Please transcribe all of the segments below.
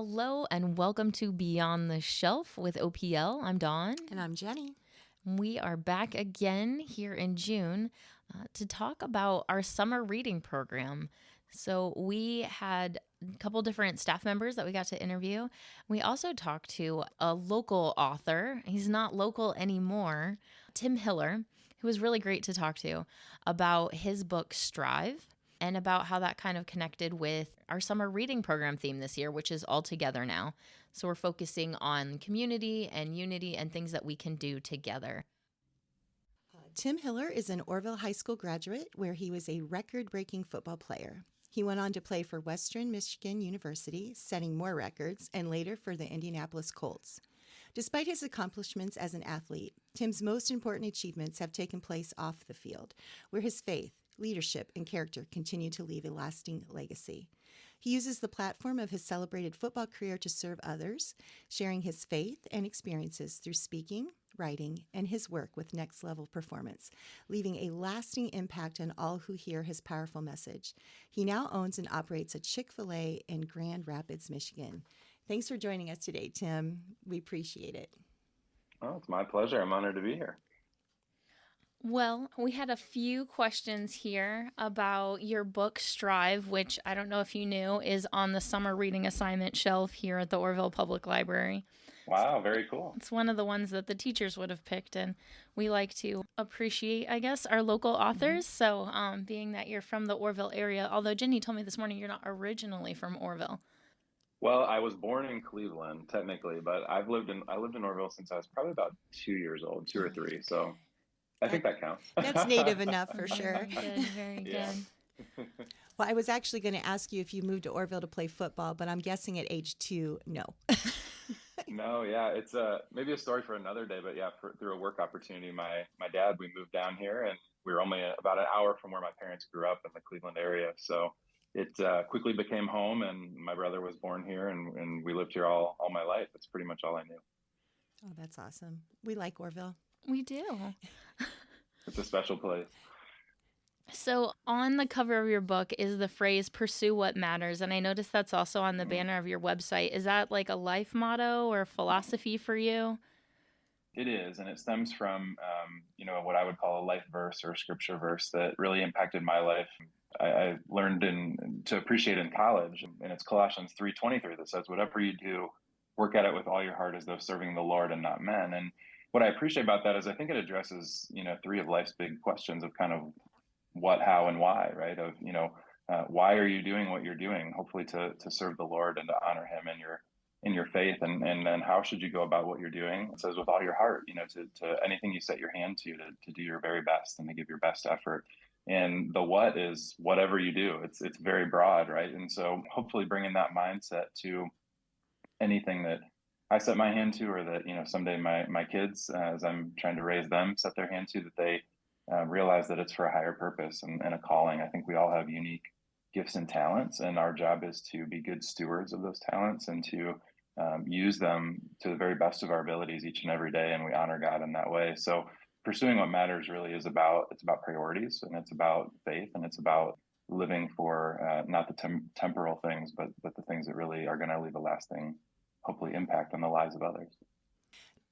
Hello and welcome to Beyond the Shelf with OPL. I'm Dawn. And I'm Jenny. We are back again here in June to talk about our summer reading program. So we had a couple different staff members that we got to interview. We also talked to a local author. He's not local anymore, Tim Hiller, who was really great to talk to about his book Strive and about how that kind of connected with our summer reading program theme this year, which is all together now. So we're focusing on community and unity and things that we can do together. Tim Hiller is an Orville High School graduate where he was a record-breaking football player. He went on to play for Western Michigan University, setting more records, and later for the Indianapolis Colts. Despite his accomplishments as an athlete, Tim's most important achievements have taken place off the field, where his faith, leadership, and character continue to leave a lasting legacy. He uses the platform of his celebrated football career to serve others, sharing his faith and experiences through speaking, writing, and his work with Next Level Performance, leaving a lasting impact on all who hear his powerful message. He now owns and operates a Chick-fil-A in Grand Rapids, Michigan. Thanks for joining us today, Tim. We appreciate it. Oh, it's my pleasure. I'm honored to be here. Well, we had a few questions here about your book, Strive, which I don't know if you knew is on the summer reading assignment shelf here at the Orville Public Library. Wow, very cool. It's one of the ones that the teachers would have picked, and we like to appreciate, I guess, our local authors. So being that you're from the Orville area, although Jenny told me this morning you're not originally from Orville. Well, I was born in Cleveland, technically, but I lived in Orville since I was probably about 2 years old, 2 or 3. So I think that counts. That's native enough for sure. Very good, very good. Well, I was actually going to ask you if you moved to Orville to play football, but I'm guessing at age 2, no. No, yeah, it's maybe a story for another day, but yeah, through a work opportunity, my dad, we moved down here, and we were only about an hour from where my parents grew up in the Cleveland area. So it quickly became home, and my brother was born here, and we lived here all my life. That's pretty much all I knew. Oh, that's awesome. We like Orville. We do. It's a special place. So on the cover of your book is the phrase, pursue what matters. And I noticed that's also on the banner of your website. Is that like a life motto or philosophy for you? It is, and it stems from, what I would call a life verse or a scripture verse that really impacted my life. I learned to appreciate in college, and it's Colossians 3:23 that says, whatever you do, work at it with all your heart as though serving the Lord and not men. And what I appreciate about that is I think it addresses, 3 of life's big questions of kind of what, how, and why, right? Of, why are you doing what you're doing? Hopefully to serve the Lord and to honor him in your faith. And then how should you go about what you're doing? It says with all your heart, to anything you set your hand to do your very best and to give your best effort. And the what is whatever you do. It's very broad, right? And so hopefully bringing that mindset to anything that I set my hand to, or that, someday my kids, as I'm trying to raise them, set their hand to, that they realize that it's for a higher purpose and a calling. I think we all have unique gifts and talents, and our job is to be good stewards of those talents and to use them to the very best of our abilities each and every day, and we honor God in that way. So pursuing what matters really is about priorities, and it's about faith, and it's about living for not the temporal things, but the things that really are going to leave a lasting, hopefully, impact on the lives of others.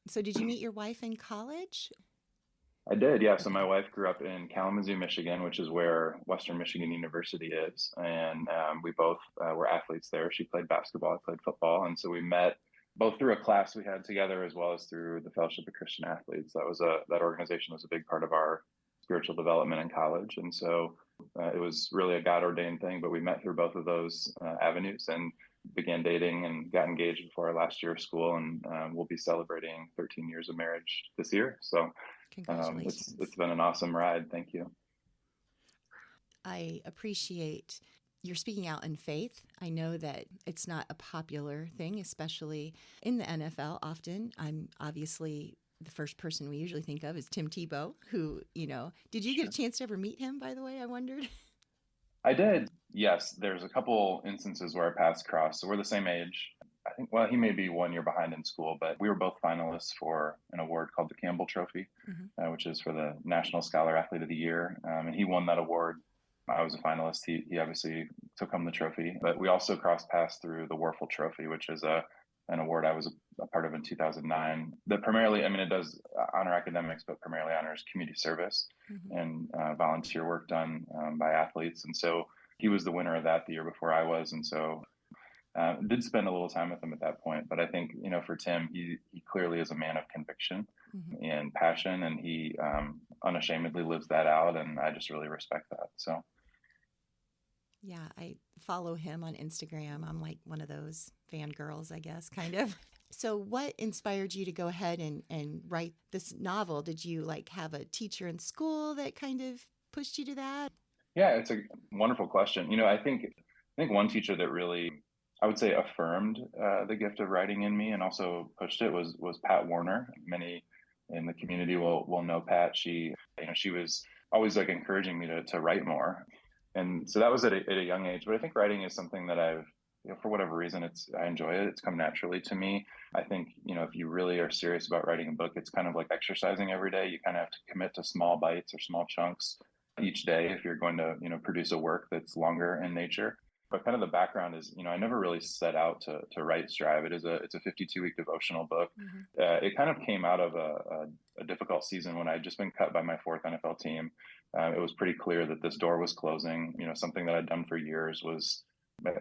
So did you meet your wife in college? I did, yeah. So my wife grew up in Kalamazoo, Michigan, which is where Western Michigan University is. And we both were athletes there. She played basketball, I played football. And so we met both through a class we had together, as well as through the Fellowship of Christian Athletes. That organization was a big part of our spiritual development in college. And so it was really a God-ordained thing, but we met through both of those avenues and began dating and got engaged before our last year of school. And we'll be celebrating 13 years of marriage this year. So congratulations. It's been an awesome ride. Thank you. I appreciate your speaking out in faith. I know that it's not a popular thing, especially in the NFL often. I'm obviously the first person we usually think of is Tim Tebow, who, did you get a chance to ever meet him, by the way? I wondered. I did. Yes. There's a couple instances where our paths crossed. So we're the same age. I think, well, he may be 1 year behind in school, but we were both finalists for an award called the Campbell Trophy, which is for the National Scholar Athlete of the Year. And he won that award I was a finalist. He obviously took home the trophy, but we also crossed paths through the Warfel Trophy, which is an award I was a part of in 2009 that primarily, I mean, it does honor academics, but primarily honors community service and volunteer work done by athletes. And so he was the winner of that the year before I was. And so did spend a little time with him at that point. But I think, for Tim, he clearly is a man of conviction and passion, and he unashamedly lives that out. And I just really respect that. So. Yeah, I follow him on Instagram. I'm like one of those fangirls, I guess, kind of. So what inspired you to go ahead and write this novel? Did you like have a teacher in school that kind of pushed you to that? Yeah, it's a wonderful question. I think one teacher that really, I would say, affirmed the gift of writing in me and also pushed it was Pat Warner. Many in the community will know Pat. She was always like encouraging me to write more, and so that was at a young age. But I think writing is something that I've, for whatever reason, I enjoy it. It's come naturally to me. I think, if you really are serious about writing a book, it's kind of like exercising every day. You kind of have to commit to small bites or small chunks each day if you're going to, produce a work that's longer in nature. But kind of the background is, I never really set out to write Strive. It's a 52-week devotional book. It kind of came out of a difficult season when I'd just been cut by my fourth NFL team. It was pretty clear that this door was closing. Something that I'd done for years was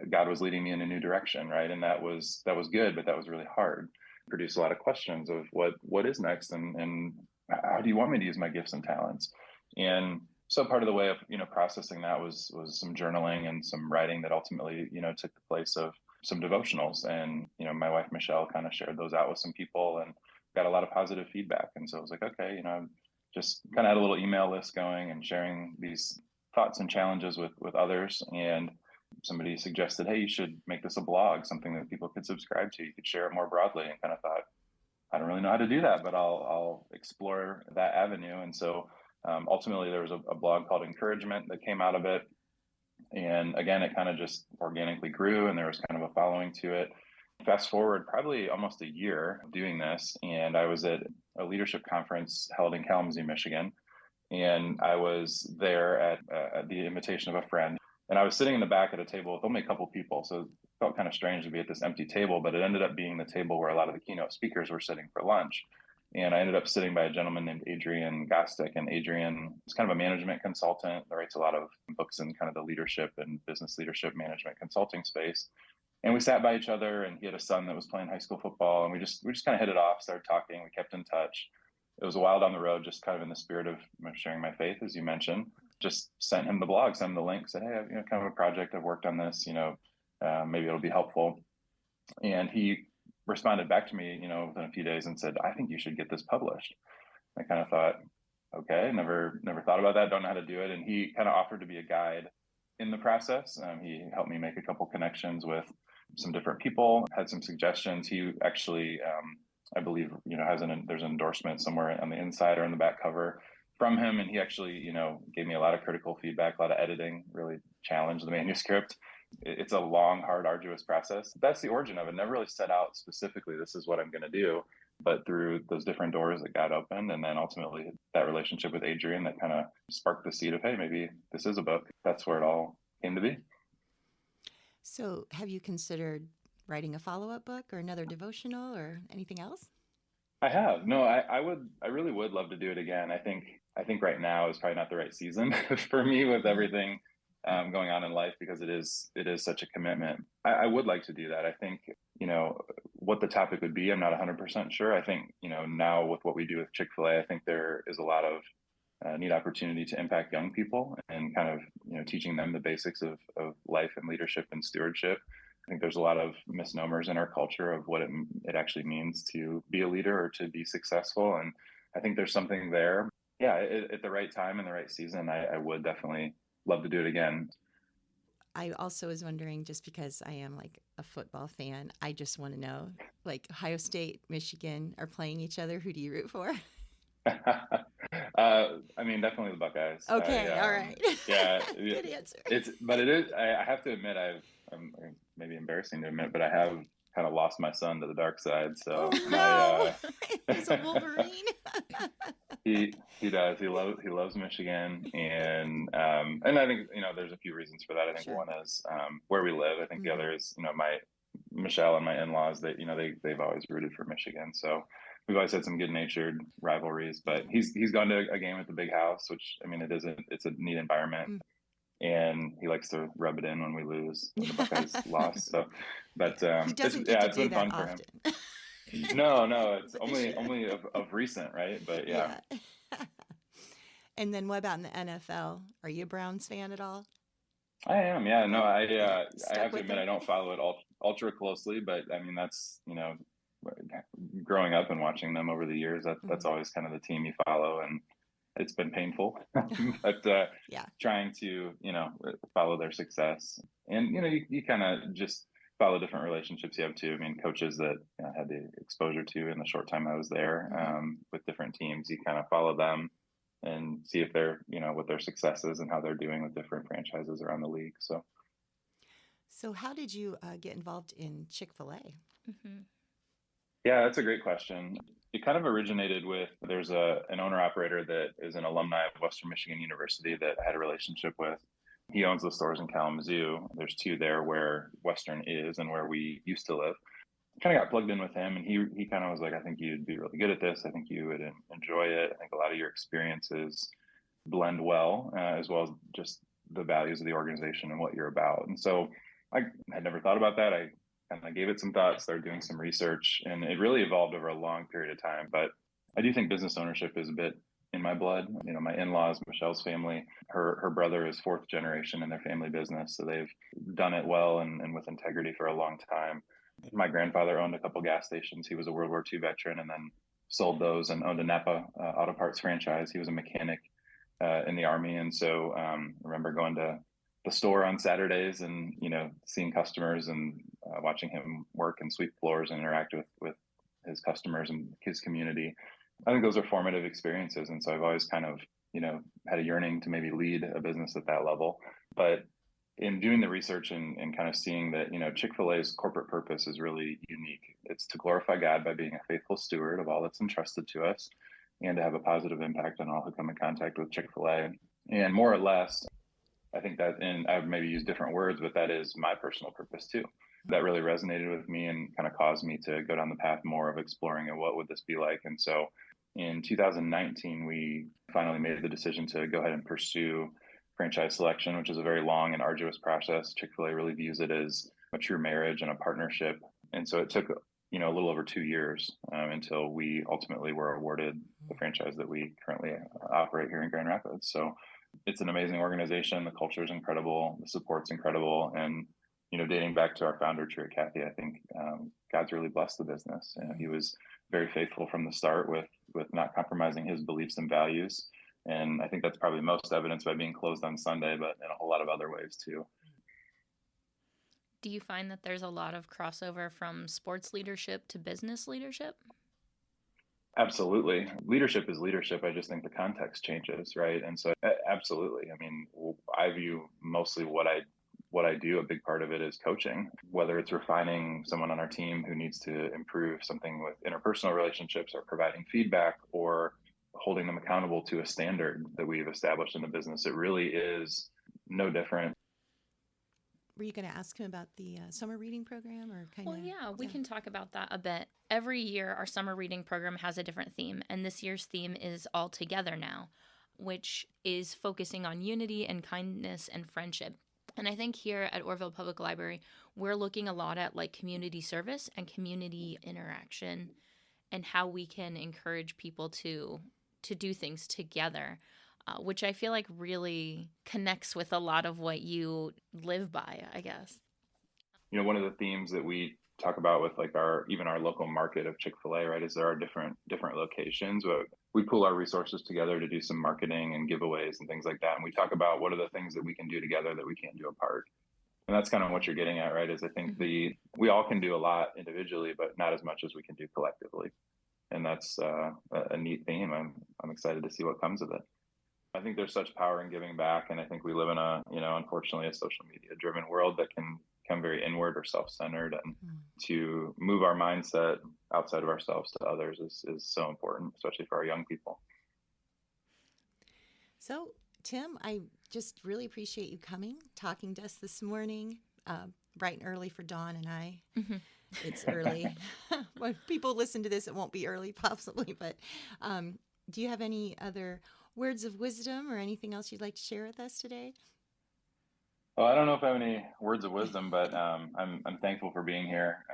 God was leading me in a new direction, right? And that was good, but that was really hard. Produced a lot of questions of what is next, and how do you want me to use my gifts and talents? And so part of the way of processing that was some journaling and some writing that ultimately took the place of some devotionals. And my wife Michelle kind of shared those out with some people and got a lot of positive feedback. And so I was like, okay, just kind of had a little email list going and sharing these thoughts and challenges with others. And somebody suggested, hey, you should make this a blog, something that people could subscribe to. You could share it more broadly. And kind of thought, I don't really know how to do that, but I'll explore that avenue. And so ultimately, there was a blog called Encouragement that came out of it. And again, it kind of just organically grew, and there was kind of a following to it. Fast forward probably almost a year doing this, and I was at a leadership conference held in Kalamazoo, Michigan. And I was there at the invitation of a friend. And I was sitting in the back at a table with only a couple people. So it felt kind of strange to be at this empty table, but it ended up being the table where a lot of the keynote speakers were sitting for lunch. And I ended up sitting by a gentleman named Adrian Gostick. And Adrian is kind of a management consultant that writes a lot of books in kind of the leadership and business leadership management consulting space. And we sat by each other, and he had a son that was playing high school football. And we just kind of hit it off, started talking. We kept in touch. It was a while down the road, just kind of in the spirit of sharing my faith, as you mentioned. Just sent him the blog, sent him the link, said, hey, I've, kind of a project. I've worked on this, maybe it'll be helpful. And he responded back to me, within a few days and said, I think you should get this published. I kind of thought, okay, never thought about that. Don't know how to do it. And he kind of offered to be a guide in the process. He helped me make a couple connections with some different people, had some suggestions. He actually, I believe, there's an endorsement somewhere on the inside or on the back cover from him. And he actually, gave me a lot of critical feedback, a lot of editing, really challenged the manuscript. It's a long, hard, arduous process. That's the origin of it. Never really set out specifically, this is what I'm going to do, but through those different doors that got opened. And then ultimately that relationship with Adrian that kind of sparked the seed of, hey, maybe this is a book. That's where it all came to be. So have you considered writing a follow-up book or another devotional or anything else? I have. No, I really would love to do it again. I think right now is probably not the right season for me with everything going on in life, because it is such a commitment. I would like to do that. I think, what the topic would be, I'm not 100% sure. I think, now with what we do with Chick-fil-A, I think there is a lot of neat opportunity to impact young people and kind of, teaching them the basics of life and leadership and stewardship. I think there's a lot of misnomers in our culture of what it actually means to be a leader or to be successful. And I think there's something there. Yeah, at the right time and the right season, I would definitely love to do it again. I also was wondering, just because I am like a football fan, I just want to know, like Ohio State, Michigan are playing each other. Who do you root for? I mean, definitely the Buckeyes. Okay, all right. Yeah, Good answer. but it is. I have to admit, I'm maybe embarrassing to admit, but I have kind of lost my son to the dark side. So Oh no, he's a Wolverine. he does. He loves Michigan, and I think there's a few reasons for that. I think Sure. one is where we live. I think the other is my Michelle and my in-laws. They've always rooted for Michigan, so we've always had some good-natured rivalries. But he's gone to a game at the Big House, which I mean it's a neat environment. And he likes to rub it in when we lose, when the Buckeyes lost. So, but He doesn't get to it's do been that fun for him. often. No, it's But this year. only of recent, right? But yeah. And then what about in the NFL? Are you a Browns fan at all? I am, yeah. No, I Stuck have to with admit them? I don't follow it ultra closely, but I mean that's growing up and watching them over the years. That's always kind of the team you follow, and it's been painful, but Yeah. trying to follow their success, and you kind of just follow different relationships you have too. I mean, coaches that I had the exposure to in the short time I was there with different teams, you kind of follow them and see if they're what their success is and how they're doing with different franchises around the league. So how did you get involved in Chick-fil-A? Yeah, that's a great question. It kind of originated with there's an owner operator that is an alumni of Western Michigan University that I had a relationship with. He owns the stores in Kalamazoo. There's two there where Western is and where we used to live. Kind of got plugged in with him, and he kind of was like, I think you'd be really good at this. I think you would enjoy it. I think a lot of your experiences blend well, as well as just the values of the organization and what you're about. And so I had never thought about that. I kind of gave it some thought, started doing some research, and it really evolved over a long period of time. But I do think business ownership is a bit in my blood. My in-laws, Michelle's family, her brother is fourth generation in their family business, so they've done it well and with integrity for a long time. My grandfather owned a couple gas stations. He was a World War II veteran and then sold those and owned a Napa auto parts franchise. He was a mechanic in the Army. And so I remember going to the store on Saturdays and, seeing customers and watching him work and sweep floors and interact with his customers and his community. I think those are formative experiences. And so I've always kind of, had a yearning to maybe lead a business at that level. But in doing the research and kind of seeing that, Chick-fil-A's corporate purpose is really unique. It's to glorify God by being a faithful steward of all that's entrusted to us and to have a positive impact on all who come in contact with Chick-fil-A. And more or less, I think that, and I would maybe use different words, but that is my personal purpose too. That really resonated with me and kind of caused me to go down the path more of exploring what would this be like. And so in 2019, we finally made the decision to go ahead and pursue franchise selection, which is a very long and arduous process. Chick-fil-A really views it as a true marriage and a partnership. And so it took, a little over 2 years until we ultimately were awarded the franchise that we currently operate here in Grand Rapids. So it's an amazing organization. The culture is incredible. The support's incredible. And, dating back to our founder, Truett Cathy, I think God's really blessed the business. He was very faithful from the start with not compromising his beliefs and values. And I think that's probably most evidenced by being closed on Sunday, but in a whole lot of other ways too. Do you find that there's a lot of crossover from sports leadership to business leadership? Absolutely. Leadership is leadership. I just think the context changes, right? And so absolutely. I mean, I view mostly what I do, a big part of it is coaching, whether it's refining someone on our team who needs to improve something with interpersonal relationships or providing feedback or holding them accountable to a standard that we've established in the business. It really is no different. Were you going to ask him about the summer reading program or kind of? Well, yeah, we can talk about that a bit. Every year, our summer reading program has a different theme, and this year's theme is All Together Now, which is focusing on unity and kindness and friendship. And I think here at Orville Public Library, we're looking a lot at like community service and community interaction and how we can encourage people to do things together, which I feel like really connects with a lot of what you live by, I guess. One of the themes that we talk about with like even our local market of Chick-fil-A, right, is there are different locations. We pool our resources together to do some marketing and giveaways and things like that. And we talk about what are the things that we can do together that we can't do apart. And that's kind of what you're getting at, right? Is I think we all can do a lot individually, but not as much as we can do collectively. And that's a neat theme. I'm excited to see what comes of it. I think there's such power in giving back, and I think we live in unfortunately, a social media driven world that can become very inward or self-centered. And to move our mindset outside of ourselves to others is so important, especially for our young people. So, Tim, I just really appreciate you coming, talking to us this morning, bright and early for Dawn and I. Mhm. It's early. When people listen to this, it won't be early, possibly. But do you have any other words of wisdom or anything else you'd like to share with us today? Well, I don't know if I have any words of wisdom, but I'm thankful for being here.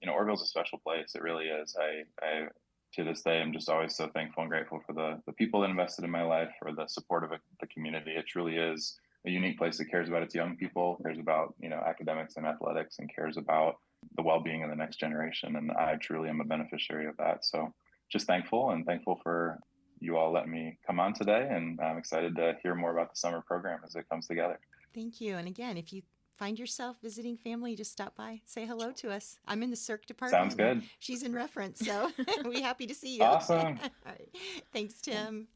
Orville's a special place. It really is. I to this day I'm just always so thankful and grateful for the people that invested in my life, for the support of the community. It truly is a unique place that cares about its young people, cares about academics and athletics, and cares about the well-being of the next generation. And I truly am a beneficiary of that. So just thankful for you all letting me come on today, and I'm excited to hear more about the summer program as it comes together. Thank you. And again, if you find yourself visiting family, just stop by, say hello to us. I'm in the Cirque Sounds department. And good. she's in reference, so we're happy to see you. Awesome. All right. Thanks, Tim.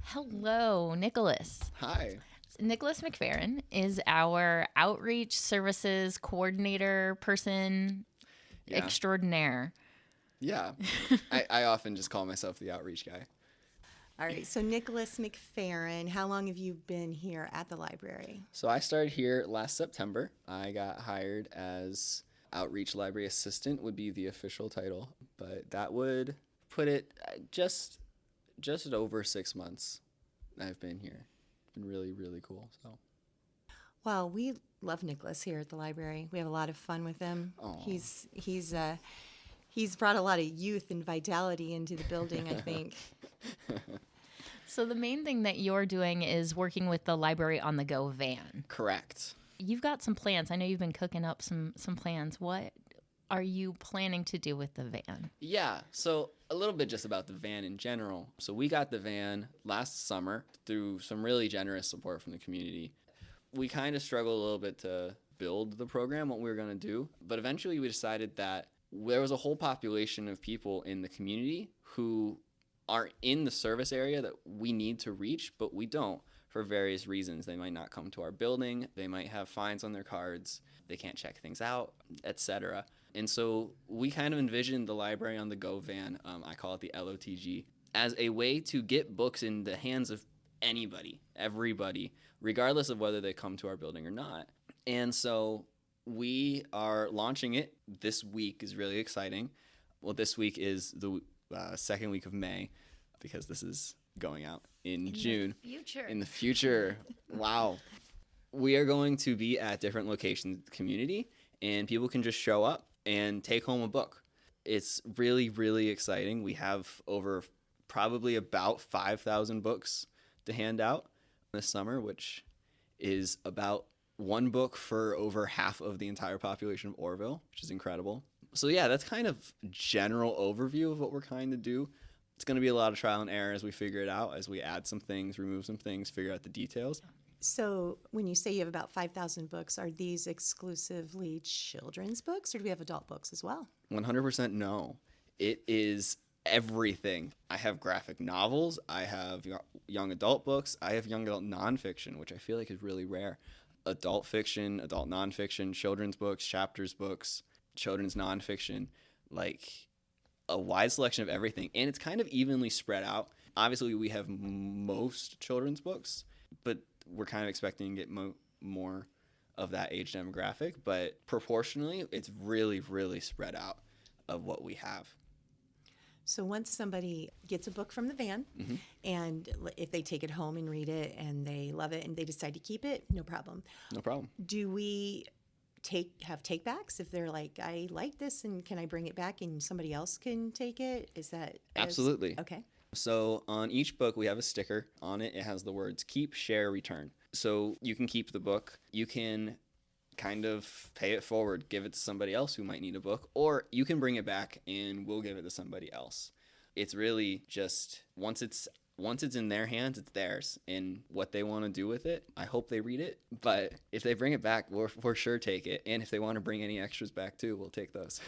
Hello, Nicholas. Hi. Nicholas McFerrin is our outreach services coordinator person Yeah. extraordinaire. Yeah. I often just call myself the outreach guy. All right. So, Nicholas McFerrin, how long have you been here at the library? So I started here last September. I got hired as outreach library assistant would be the official title, but that would put it just over 6 months I've been here. It's been really, really cool. So Well, we love Nicholas here at the library. We have a lot of fun with him. Aw. He's brought a lot of youth and vitality into the building, I think. So the main thing that you're doing is working with the Library on the Go van. correct. You've got some plans. I know you've been cooking up some plans. What are you planning to do with the van? Yeah, so a little bit just about the van in general. So we got the van last summer through some really generous support from the community. We kind of struggled a little bit to build the program, what we were going to do, but eventually we decided that there was a whole population of people in the community who are in the service area that we need to reach, but we don't for various reasons. They might not come to our building, they might have fines on their cards, they can't check things out, etc. And so we kind of envisioned the Library on the Go van, I call it the LOTG, as a way to get books in the hands of anybody, everybody, regardless of whether they come to our building or not. And so we are launching it this week. Is really exciting. Well, this week is the second week of May, because this is going out in June. Future. In the future. Wow. We are going to be at different locations in the community, and people can just show up and take home a book. It's really, really exciting. We have over probably about 5,000 books to hand out this summer, which is about one book for over half of the entire population of Orville, which is incredible. So yeah, that's kind of general overview of what we're trying to do. It's going to be a lot of trial and error as we figure it out, as we add some things, remove some things, figure out the details. So, when you say you have about 5,000 books, are these exclusively children's books, or do we have adult books as well? 100% no. It is everything. I have graphic novels. I have young adult books. I have young adult nonfiction, which I feel like is really rare. Adult fiction, adult nonfiction, children's books, chapters books, children's nonfiction, like a wide selection of everything. And it's kind of evenly spread out. Obviously, we have most children's books, but we're kind of expecting to get more of that age demographic. But proportionally, it's really, really spread out of what we have. So once somebody gets a book from the van, Mhm. and if they take it home and read it and they love it and they decide to keep it, no problem. No problem. Do we have take-backs if they're like, I like this and can I bring it back and somebody else can take it? Is that Absolutely. Okay. So on each book, we have a sticker on it. It has the words keep, share, return. So you can keep the book. You can kind of pay it forward, give it to somebody else who might need a book, or you can bring it back and we'll give it to somebody else. It's really just once it's in their hands, it's theirs, and what they want to do with it, I hope they read it. But if they bring it back, we'll for sure take it. And if they want to bring any extras back too, we'll take those.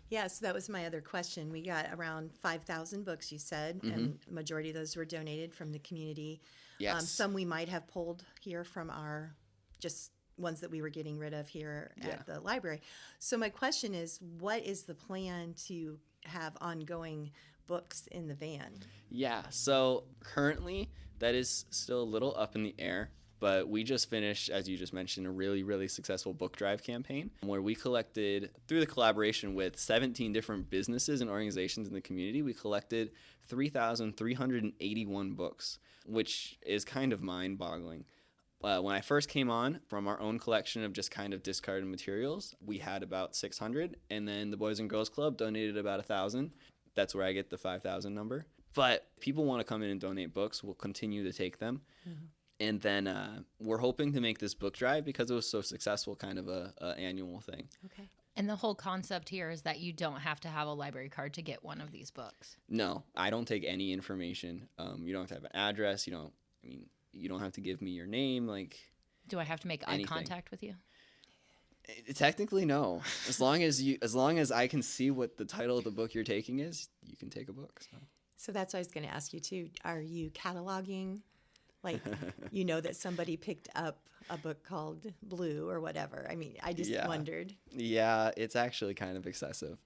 Yeah, so that was my other question. We got around 5,000 books, you said, and the majority of those were donated from the community. Yes. Some we might have pulled here from our just ones that we were getting rid of here Yeah. at the library. So my question is, what is the plan to have ongoing books in the van? Yeah, so currently that is still a little up in the air, but we just finished, as you just mentioned, a really, really successful book drive campaign where we collected, through the collaboration with 17 different businesses and organizations in the community, we collected 3,381 books, which is kind of mind-boggling. When I first came on, from our own collection of just kind of discarded materials, we had about 600, and then the Boys and Girls Club donated about 1,000. That's where I get the 5,000 number. But people want to come in and donate books. We'll continue to take them. Mm-hmm. And then we're hoping to make this book drive, because it was so successful, kind of a annual thing. Okay. And the whole concept here is that you don't have to have a library card to get one of these books. No, I don't take any information. You don't have to have an address. You don't have to give me your name. Do I have to make anything. eye contact with you? Technically, no. As long as I can see what the title of the book you're taking is, you can take a book. So that's what I was going to ask you too. Are you cataloging? That somebody picked up a book called Blue or whatever. I mean, I just wondered. Yeah, it's actually kind of excessive.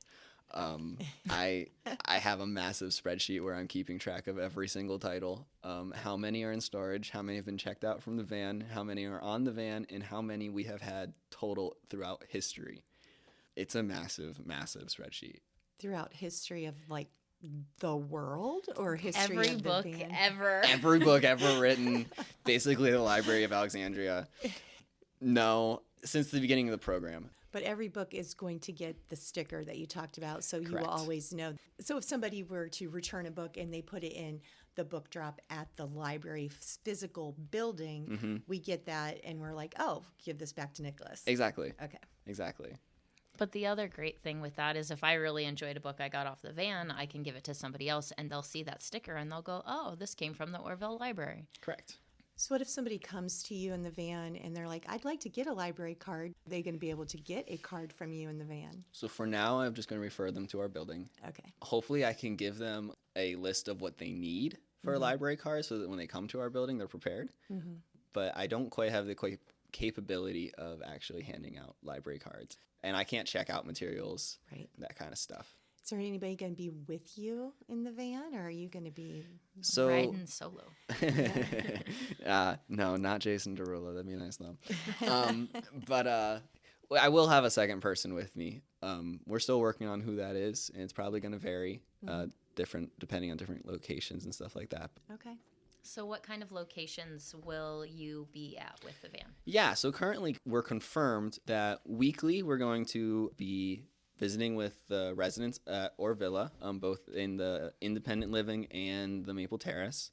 I have a massive spreadsheet where I'm keeping track of every single title, how many are in storage, how many have been checked out from the van, how many are on the van, and how many we have had total throughout history. It's a massive, massive spreadsheet. Throughout history of the world, or history every of book the van? ever. Every book ever written, basically the Library of Alexandria. No, since the beginning of the program. But every book is going to get the sticker that you talked about, so you Correct. will always know. So if somebody were to return a book and they put it in the book drop at the library physical building, Mm-hmm. we get that and we're like, oh, give this back to Nicholas. Exactly. Okay. Exactly. But the other great thing with that is if I really enjoyed a book I got off the van, I can give it to somebody else and they'll see that sticker and they'll go, oh, this came from the Orville Library. Correct. So what if somebody comes to you in the van and they're like, I'd like to get a library card? Are they going to be able to get a card from you in the van? So for now, I'm just going to refer them to our building. Okay. Hopefully I can give them a list of what they need for a library card so that when they come to our building, they're prepared. Mm-hmm. But I don't quite have the capability of actually handing out library cards. And I can't check out materials, Right. that kind of stuff. Is there anybody going to be with you in the van, or are you going to be... So Riding solo. no, not Jason Derulo. That'd be nice though. But I will have a second person with me. We're still working on who that is, and it's probably going to vary, different depending on different locations and stuff like that. Okay. So what kind of locations will you be at with the van? Yeah, so currently we're confirmed that weekly we're going to be visiting with the residents at Orvilla, both in the independent living and the Maple Terrace,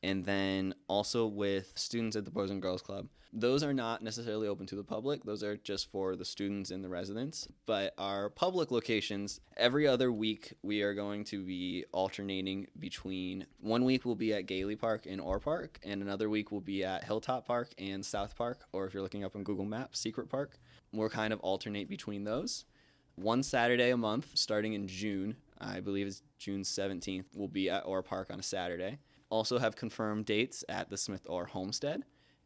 and then also with students at the Boys and Girls Club. Those are not necessarily open to the public. Those are just for the students and the residents. But our public locations, every other week, we are going to be alternating between, one week we'll be at Gailey Park and Orr Park, and another week we'll be at Hilltop Park and South Park, or if you're looking up on Google Maps, Secret Park. We'll kind of alternate between those. One Saturday a month, starting in June, I believe it's June 17th, we'll be at Orr Park on a Saturday. Also have confirmed dates at the Smith Orr Homestead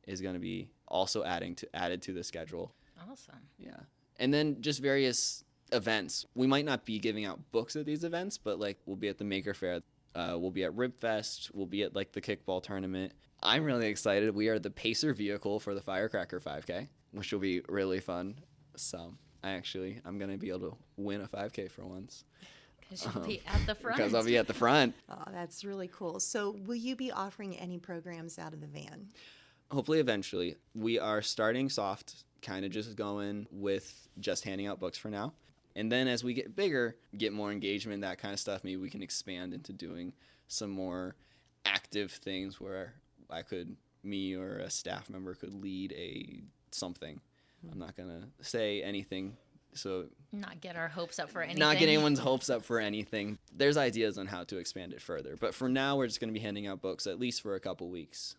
is going to be also added to the schedule. Awesome. Yeah. And then just various events. We might not be giving out books at these events, but we'll be at the Maker Fair. We'll be at Rib Fest. We'll be at the kickball tournament. I'm really excited. We are the pacer vehicle for the Firecracker 5K, which will be really fun. So I'm going to be able to win a 5K for once. Because you'll be at the front. Because I'll be at the front. Oh, that's really cool. So will you be offering any programs out of the van? Hopefully eventually. We are starting soft, kind of just going with just handing out books for now. And then as we get bigger, get more engagement, that kind of stuff, maybe we can expand into doing some more active things where me or a staff member could lead something. I'm not going to say anything. So not get our hopes up for anything. Not get anyone's hopes up for anything. There's ideas on how to expand it further. But for now, we're just going to be handing out books at least for a couple weeks.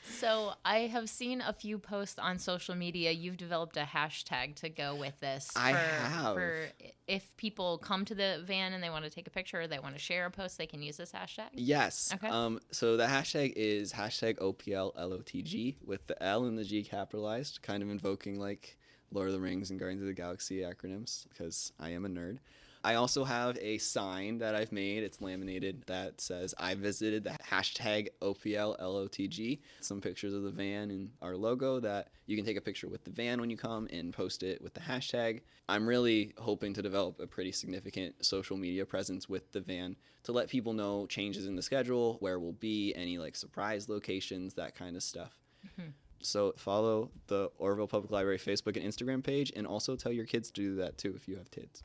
So I have seen a few posts on social media. You've developed a hashtag to go with this I have. for if people come to the van and they want to take a picture or they want to share a post, they can use this hashtag. Yes. Okay. So the hashtag is hashtag OPL LOTG with the L and the G capitalized, kind of invoking like Lord of the Rings and Guardians of the Galaxy acronyms because I am a nerd. I also have a sign that I've made. It's laminated that says I visited the hashtag OPL LOTG. Some pictures of the van and our logo that you can take a picture with the van when you come and post it with the hashtag. I'm really hoping to develop a pretty significant social media presence with the van to let people know changes in the schedule, where we'll be, any like surprise locations, that kind of stuff. Mm-hmm. So follow the Orville Public Library Facebook and Instagram page, and also tell your kids to do that too if you have kids.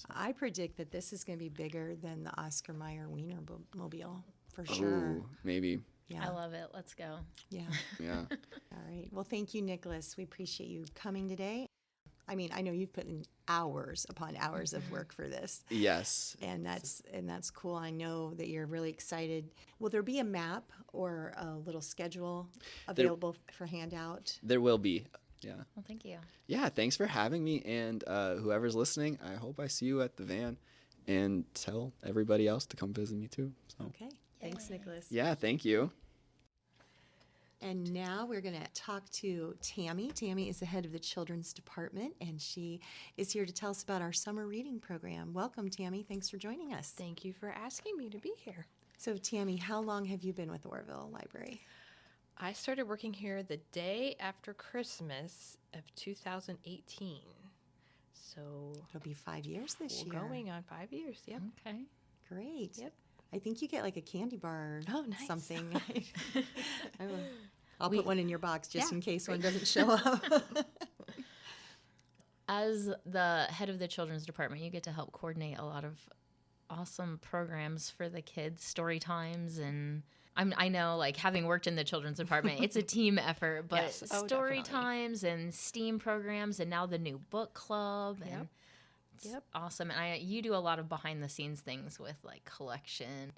I predict that this is going to be bigger than the Oscar Mayer Wiener Mobile, for sure. Oh, maybe. Yeah. I love it. Let's go. Yeah. Yeah. All right. Well, thank you, Nicholas. We appreciate you coming today. I mean, I know you've put in hours upon hours of work for this. Yes. And that's cool. I know that you're really excited. Will there be a map or a little schedule available for handout? There will be. Yeah. Well, thank you. Yeah, thanks for having me. And whoever's listening, I hope I see you at the van, and tell everybody else to come visit me too. So. Okay. Thanks, Nicholas. Yeah, thank you. And now we're going to talk to Tammy. Tammy is the head of the children's department, and she is here to tell us about our summer reading program. Welcome, Tammy. Thanks for joining us. Thank you for asking me to be here. So, Tammy, how long have you been with Orville Library? I started working here the day after Christmas of 2018. So It'll be 5 years this we're year. going on 5 years. Yep. Okay. Great. Yep. I think you get like a candy bar Oh, or nice. something. I'll put one in your box just Yeah, in case one great. doesn't show up. As the head of the children's department, you get to help coordinate a lot of awesome programs for the kids, story times, and I know, like, having worked in the children's department, it's a team effort, but Yes. Oh, story definitely. times and STEAM programs, and now the new book club, and it's Yep. awesome. And you do a lot of behind the scenes things with like collection.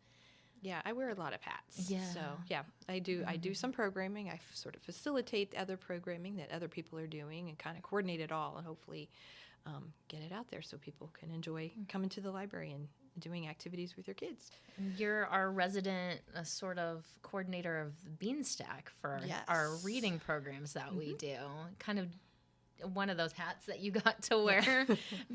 Yeah, I wear a lot of hats. Yeah. So yeah, I do some programming. I sort of facilitate the other programming that other people are doing and kind of coordinate it all and hopefully get it out there so people can enjoy coming to the library and doing activities with your kids. You're our resident sort of coordinator of the Beanstack for our Yes. reading programs that we do. Kind of one of those hats that you got to wear,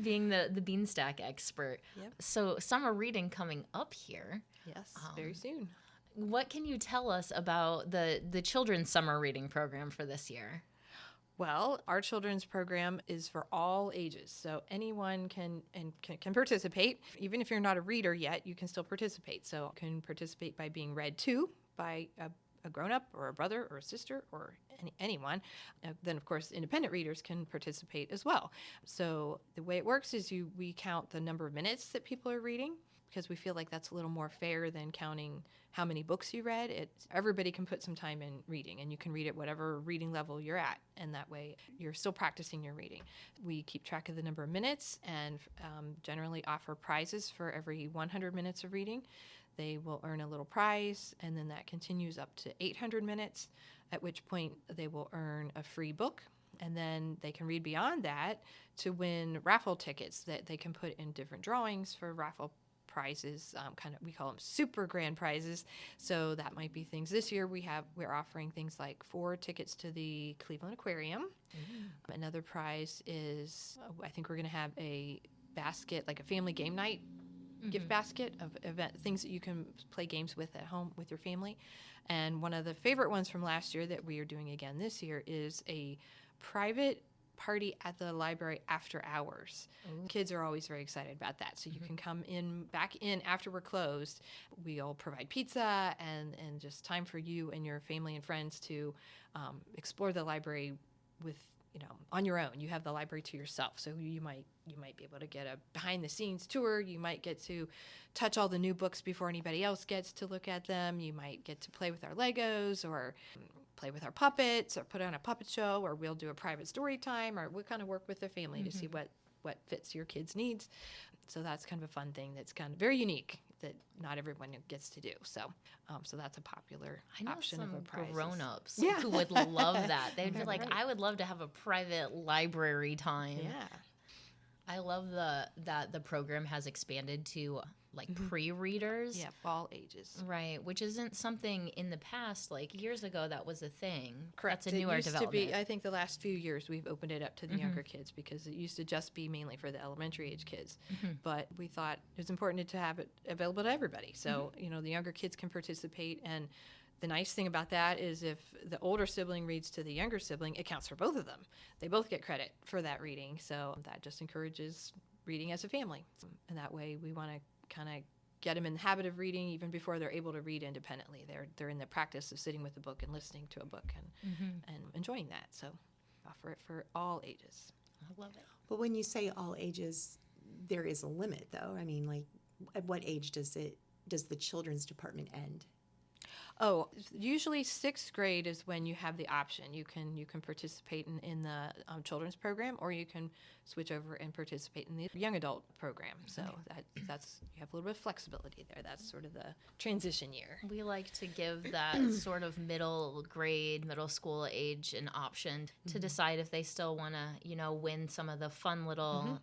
being the Beanstack expert. Yep. So summer reading coming up here. Yes, very soon. What can you tell us about the children's summer reading program for this year? Well, our children's program is for all ages, so anyone can participate. Even if you're not a reader yet, you can still participate. So you can participate by being read to by a grown-up or a brother or a sister or anyone. Then, of course, independent readers can participate as well. So the way it works is we count the number of minutes that people are reading, because we feel like that's a little more fair than counting how many books you read. Everybody can put some time in reading, and you can read at whatever reading level you're at, and that way you're still practicing your reading. We keep track of the number of minutes and generally offer prizes for every 100 minutes of reading. They will earn a little prize, and then that continues up to 800 minutes, at which point they will earn a free book. And then they can read beyond that to win raffle tickets that they can put in different drawings for raffle prizes. We call them super grand prizes. So that might be things. This year we're offering things like 4 tickets to the Cleveland Aquarium. Another prize is I think we're going to have a basket, like a family game night gift basket of things that you can play games with at home with your family. And one of the favorite ones from last year that we are doing again this year is a private party at the library after hours. Kids are always very excited about that. So you can come back in after we're closed. We'll provide pizza and just time for you and your family and friends to explore the library with, on your own. You have the library to yourself. So you might be able to get a behind the scenes tour. You might get to touch all the new books before anybody else gets to look at them. You might get to play with our Legos or play with our puppets or put on a puppet show, or we'll do a private story time, or we'll kind of work with the family to see what fits your kids' needs. So that's kind of a fun thing that's kind of very unique. that not everyone gets to do. So that's a popular I know option some of a prize. grown-ups Yeah. who would love that. They'd be like, Right. I would love to have a private library time. Yeah. I love that the program has expanded to like pre-readers. Yeah, all ages. Right, which isn't something in the past, like years ago, that was a thing. Correct. That's a newer It used development. to be, I think the last few years we've opened it up to the younger kids because it used to just be mainly for the elementary age kids. But we thought it was important to have it available to everybody. So, the younger kids can participate. And the nice thing about that is if the older sibling reads to the younger sibling, it counts for both of them. They both get credit for that reading. So that just encourages reading as a family. And that way we want to kind of get them in the habit of reading even before they're able to read independently. They're in the practice of sitting with a book and listening to a book and enjoying that. So offer it for all ages. I love it. But when you say all ages, there is a limit, though. I mean, like, at what age does the children's department end? Oh, usually sixth grade is when you have the option. You can participate in the children's program, or you can switch over and participate in the young adult program. So that's you have a little bit of flexibility there. That's sort of the transition year. We like to give that sort of middle school age an option to decide if they still want to, win some of the fun little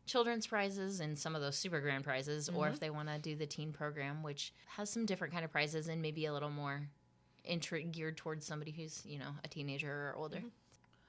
children's prizes and some of those super grand prizes, or if they want to do the teen program, which has some different kind of prizes and maybe a little more geared towards somebody who's, a teenager or older.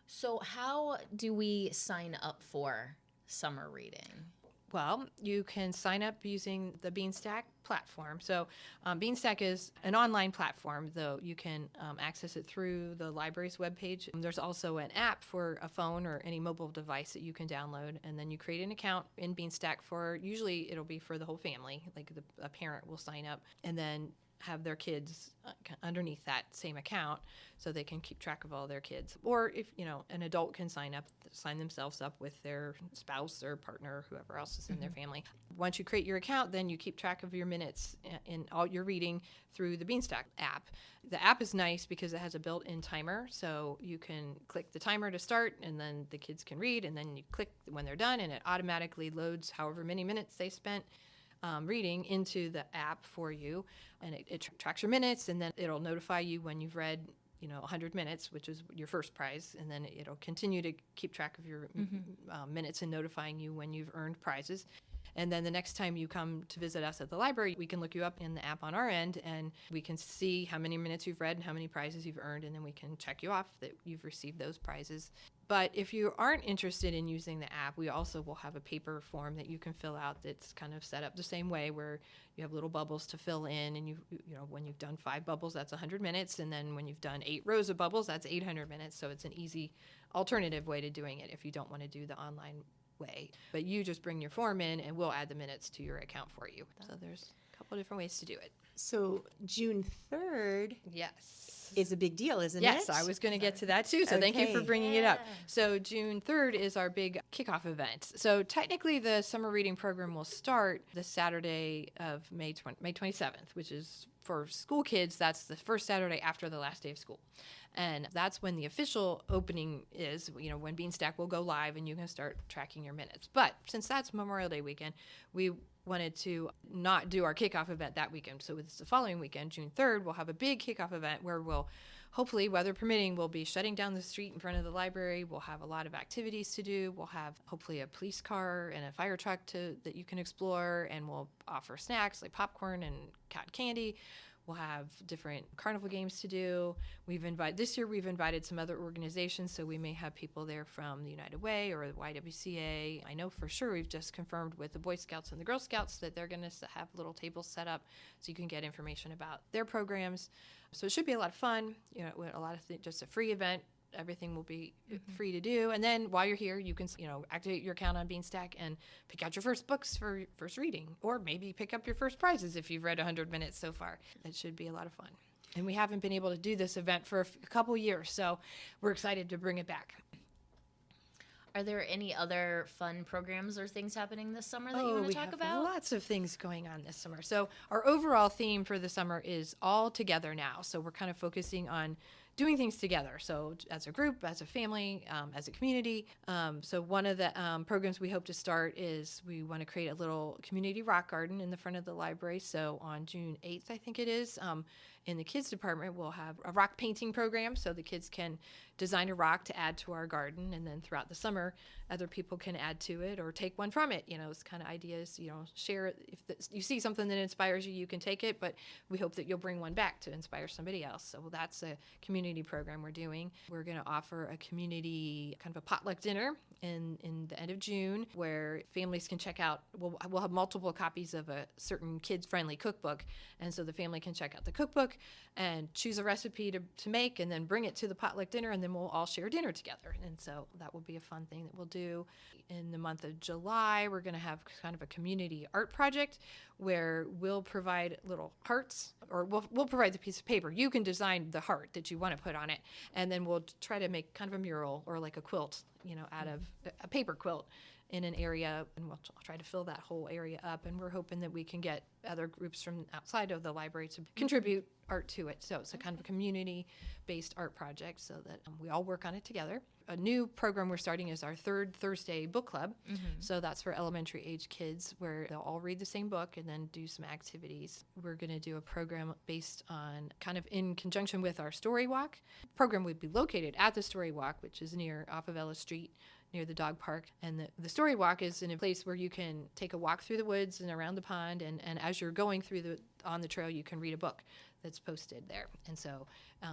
So how do we sign up for summer reading? Well, you can sign up using the Beanstack platform. So Beanstack is an online platform, though you can access it through the library's webpage. There's also an app for a phone or any mobile device that you can download, and then you create an account in Beanstack usually it'll be for the whole family, like a parent will sign up, and then have their kids underneath that same account so they can keep track of all their kids. Or if, an adult can sign themselves up with their spouse or partner, or whoever else is in their family. Once you create your account, then you keep track of your minutes in all your reading through the Beanstack app. The app is nice because it has a built-in timer, so you can click the timer to start, and then the kids can read, and then you click when they're done, and it automatically loads however many minutes they spent reading into the app for you, and it tracks your minutes, and then it'll notify you when you've read 100 minutes, which is your first prize, and then it'll continue to keep track of your minutes and notifying you when you've earned prizes. And then the next time you come to visit us at the library, we can look you up in the app on our end, and we can see how many minutes you've read and how many prizes you've earned, and then we can check you off that you've received those prizes. But if you aren't interested in using the app, we also will have a paper form that you can fill out that's kind of set up the same way, where you have little bubbles to fill in, and when you've done 5 bubbles, that's 100 minutes, and then when you've done 8 rows of bubbles, that's 800 minutes. So it's an easy alternative way to doing it if you don't want to do the online way. But you just bring your form in, and we'll add the minutes to your account for you. So there's a couple different ways to do it. So June 3rd Yes. is a big deal, isn't it? Yes, I was going to get to that too. So thank you for Okay. bringing it up. So June 3rd is our big kickoff event. So technically the summer reading program will start the Saturday of May 27th, which is for school kids. That's the first Saturday after the last day of school. And that's when the official opening is, when Beanstack will go live and you can start tracking your minutes. But since that's Memorial Day weekend, we wanted to not do our kickoff event that weekend. So it's the following weekend, June 3rd, we'll have a big kickoff event where we'll, hopefully, weather permitting, we'll be shutting down the street in front of the library. We'll have a lot of activities to do. We'll have hopefully a police car and a fire truck that you can explore, and we'll offer snacks like popcorn and cotton candy. We'll have different carnival games to do. This year we've invited some other organizations, so we may have people there from the United Way or the YWCA. I know for sure we've just confirmed with the Boy Scouts and the Girl Scouts that they're going to have little tables set up so you can get information about their programs. So it should be a lot of fun. A lot of just a free event. Everything will be free to do. And then while you're here, you can, activate your account on Beanstack and pick out your first books for your first reading, or maybe pick up your first prizes if you've read 100 minutes so far. It should be a lot of fun. And we haven't been able to do this event for a couple years, so we're excited to bring it back. Are there any other fun programs or things happening this summer that you want to talk about? Lots of things going on this summer. So our overall theme for the summer is all together now. So we're kind of focusing on doing things together. So as a group, as a family, as a community. So one of the programs we hope to start is we want to create a little community rock garden in the front of the library. So on June 8th, I think it is, in the kids department, we'll have a rock painting program so the kids can design a rock to add to our garden. And then throughout the summer, other people can add to it or take one from it. It's kind of ideas, share it. If you see something that inspires you, you can take it, but we hope that you'll bring one back to inspire somebody else. So that's a community program we're doing. We're going to offer a community kind of a potluck dinner in the end of June where families can check out, we'll have multiple copies of a certain kids-friendly cookbook. And so the family can check out the cookbook and choose a recipe to make and then bring it to the potluck dinner, and then we'll all share dinner together. And so that will be a fun thing that we'll do. In the month of July, we're going to have kind of a community art project where we'll provide little hearts, or we'll provide the piece of paper. You can design the heart that you want to put on it, and then we'll try to make kind of a mural or like a quilt, out of a paper quilt in an area, and we'll try to fill that whole area up. And we're hoping that we can get other groups from outside of the library to contribute art to it. So it's a kind of a community-based art project so that we all work on it together. A new program we're starting is our third Thursday book club. So that's for elementary age kids where they'll all read the same book and then do some activities. We're going to do a program based on kind of in conjunction with our story walk. The program would be located at the story walk, which is off of Ellis Street, near the dog park. And the story walk is in a place where you can take a walk through the woods and around the pond. And as you're going on the trail, you can read a book that's posted there. And so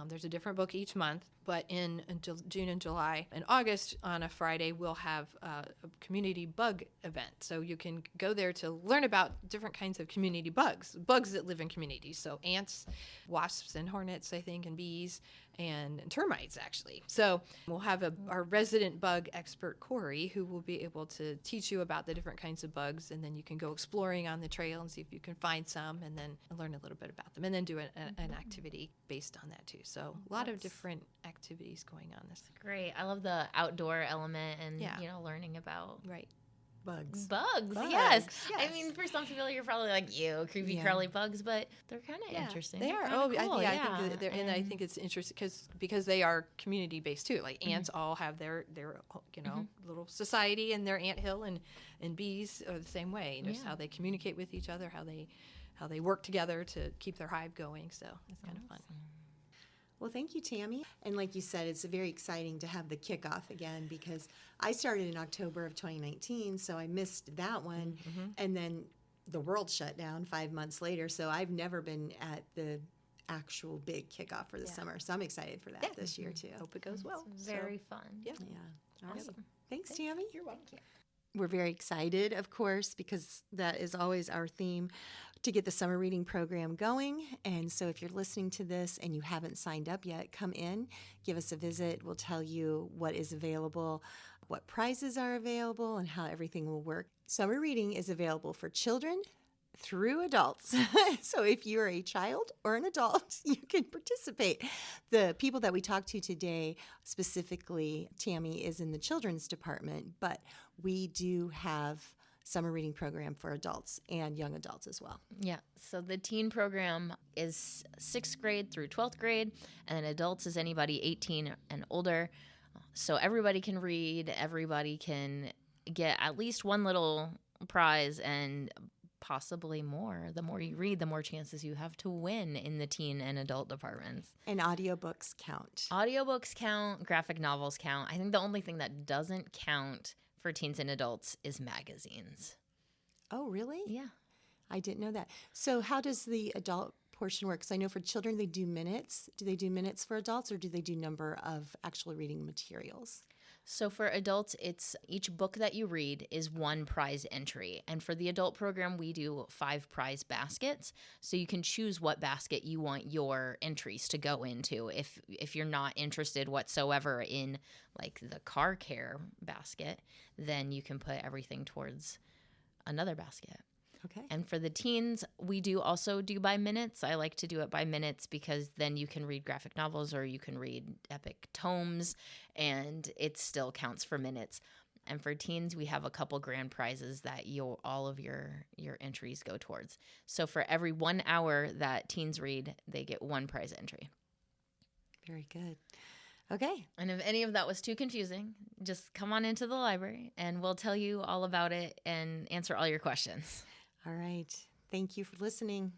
there's a different book each month. But in June and July and August on a Friday, we'll have a community bug event. So you can go there to learn about different kinds of community bugs that live in communities. So ants, wasps, and hornets, I think, and bees, and termites, actually. So we'll have our resident bug expert, Corey, who will be able to teach you about the different kinds of bugs, and then you can go exploring on the trail and see if you can find some, and then learn a little bit about them, and then do an activity based on that, too. So a lot of different activities going on this. Great. I love the outdoor element and, learning about Bugs. Yes. I mean, for some people, you're probably like, creepy crawly bugs, but they're kind of interesting. They are. Cool. I think and I think it's interesting because they are community based too. Like ants all have their little society and their ant hill, and bees are the same way. Just how they communicate with each other, how they work together to keep their hive going. So it's kind of fun. Well, thank you, Tammy. And like you said, it's very exciting to have the kickoff again because I started in October of 2019, so I missed that one. And then the world shut down 5 months later, so I've never been at the actual big kickoff for the summer. So I'm excited for that this year, too. Hope it goes well. It's very fun. Yeah. All right. Thanks, Tammy. You're welcome. We're very excited, of course, because that is always our theme, to get the summer reading program going. And so if you're listening to this and you haven't signed up yet, come in, give us a visit. We'll tell you what is available, what prizes are available, and how everything will work. Summer reading is available for children through adults. So if you're a child or an adult, you can participate. The people that we talked to today, specifically Tammy, is in the children's department, but we do have summer reading program for adults and young adults as well. Yeah. So the teen program is 6th grade through 12th grade, and adults is anybody 18 and older. So everybody can read, everybody can get at least one little prize and possibly more. The more you read, the more chances you have to win in the teen and adult departments. And audiobooks count. Audiobooks count, graphic novels count. I think the only thing that doesn't count for teens and adults is magazines. Oh, really? Yeah. I didn't know that. So how does the adult portion work? Because I know for children they do minutes. Do they do minutes for adults, or do they do number of actual reading materials? So for adults, it's each book that you read is one prize entry. And for the adult program, we do 5 prize baskets. So you can choose what basket you want your entries to go into. If you're not interested whatsoever in like the car care basket, then you can put everything towards another basket. Okay. And for the teens, we do also do by minutes. I like to do it by minutes because then you can read graphic novels or you can read epic tomes, and it still counts for minutes. And for teens, we have a couple grand prizes that all of your entries go towards. So for every 1 hour that teens read, they get 1 prize entry. Very good. Okay. And if any of that was too confusing, just come on into the library and we'll tell you all about it and answer all your questions. All right. Thank you for listening.